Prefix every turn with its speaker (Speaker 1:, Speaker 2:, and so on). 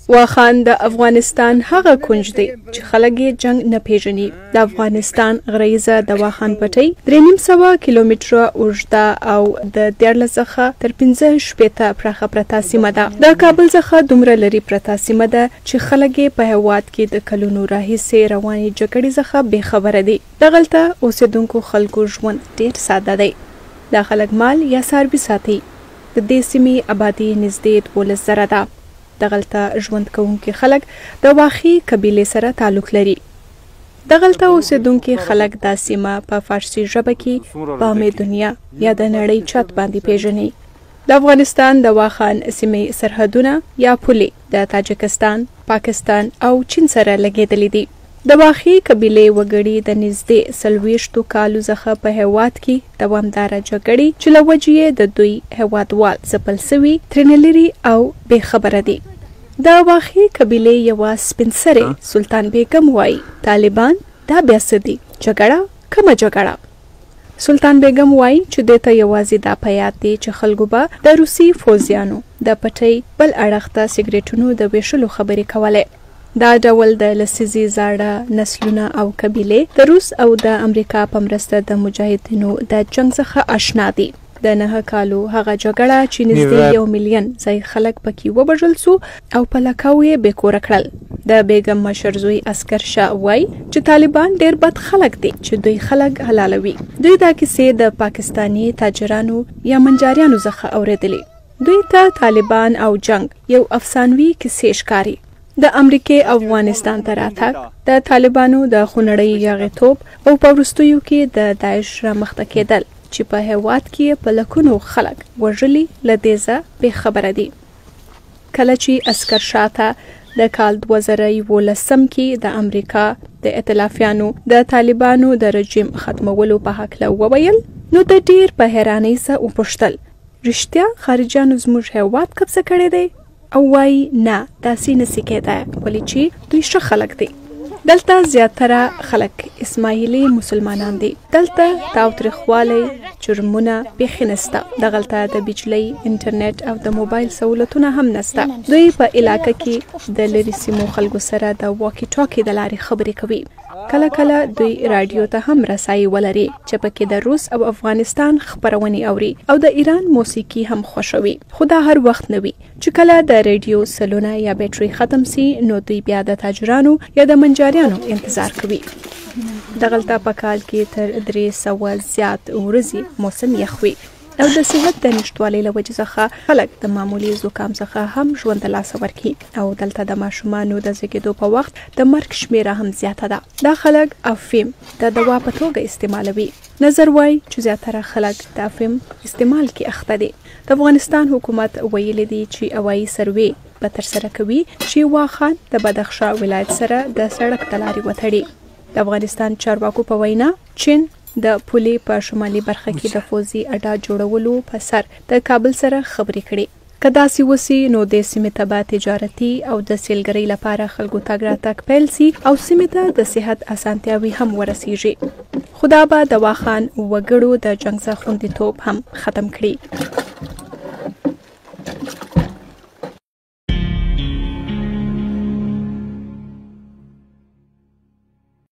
Speaker 1: واخان د افغانستان هغه کونج دی چې خلک یې جنگ نه پیژني. د افغانستان غریزه د واخان پټي 3.5 کیلومتره اوږده او د 13 څخه تر 15 پراخه پرته سیمه ده. د کابل څخه دومره لري پرته سیمه ده چې خلک یې په هېواد کې د کلونو راهیسې روانې جګړې څخه بې خبره دي. دغلته اوسېدونکو خلکو ژوند ډېر ساده دی. دا خلک مال یا څاروي ساتي. د دې سیمې آبادي نږدې 12,000 ده. دغلته ژوند کوونکي خلک د واخي قبیلې سره تعلق لري. دغلته اوسېدونکي خلک دا سیمه په فارسي ژبه کې بام دنیا یا د نړۍ چت باندې پیژني. د افغانستان د واخان سیمې سرحدونه یا پولې د تاجکستان، پاکستان او چین سره لګېدلې دي. د واخي قبیلې وګړي د نږدې 40 کالو څخه په هېواد کې دوامداره جګړې چې له وجې یې د دوی هېوادوال ځپل سوي، ترېنه لرې او بې خبره دي. د واخي قبیلې یوه سپین سرې سلطان بیګم وایي طالبان دا بیا څه دي؟ جګړه؟ کومه جګړه؟ سلطان بیګم وایي چې دې ته یوازې دا په یاد دی چې خلکو به د روسي فوځیانو د پټۍ بل اړخ ته سګرېټونو د ویشلو خبرې کولې. دا ډول د لسیزې زاړه نسلونه او قبیلې د روس او د امریکا په مرسته د مجاهدینو د جنگ څخه آشنا دي. د 9 کالو هغه جګړه چې نږدې 1 میلیون ځای خلک پکې وبژل سو او په لکاو یې بې کوره کړل. د بیګم مشر زوی عسکر شاه وایي چې طالبان ډېر بد خلک دي چې دوی خلک حلالوي. دوی دا کیسې د پاکستاني تاجرانو یا منجاریانو څخه اورېدلې. دوی ته طالبان او جنگ یو افسانوي کیسې ښکاري. د امریکې افغانستان ته راتګ، د طالبانو د خونړۍ یاغیتوب او په وروستیو کې د داعش رامخته کېدل چې په هېواد کې په لکونو خلک وژلي له دې ځه بې خبره دي. کله چې عسکر شاه ته د کال 2011 کې د امریکا د ائتلافیانو د طالبانو د رژیم ختمولو په هکله وویل، نو د ډېر په حیرانۍ سره وپوښتل رښتیا خارجیانو زموږ هېواد قبضه کړی دی؟ او وایي نه داسې نسي کېدای ولې چې دوی ښه خلک دي. دلته زیاتره خلک اسماعیلي مسلمانان دي. دلته تاوتریخوالی، جرمونه بیخي نسته. دغلته د بجلۍ، انټرنیټ او د موبایل سهولتونه هم نسته. دوی په علاقه کې د لرې سیمو خلکو سره د واکي ټاکي د لارې خبرې کوي. کله کله دوی رادیو ته هم رسایي ولري چې پکې د روس او افغانستان خبرونې اوري او د ایران موسیقي هم خوښوي. خو دا هر وخت نه وي چې کله د رادیو سلونه یا بیټرۍ ختم سي نو دوی بیا د تاجرانو یا د منجاریانو انتظار کوي. دغلته په کال کې تر 300 زیات ورځې موسم یخ وي او د صحت د نشتوالي له وجې څخه خلک د معمولي زکام څخه هم ژوند ته لاس ورکړي او دلته د ماشومانو د زیږېدو په وخت د مرګ شمیره هم زیاته ده. دا خلک افیم د دوا په توګه استعمالوي. نظر وایي چې زیاتره خلک د افیم استعمال کې اخته دي. د افغانستان حکومت ویلي دی چې هوایي سروې به ترسره کوي چې واخان د بدخشان ولایت سره د سړک د لارې وتړي. د افغانستان چارواکو په وینا چین د پولې په شمالي برخه کې د فوزي اډا جوړولو په سر د کابل سره خبرې کړي. که داسې وسي نو د سیمې ته به تجارتي او د سیلګرۍ لپاره خلکو تګ راتګ پیل سي او سیمې ته د صحت اسانتیاوي هم ورسیږي. خو دا به د واخان وګړو د جنګ څخه خوندیتوب هم ختم کړي.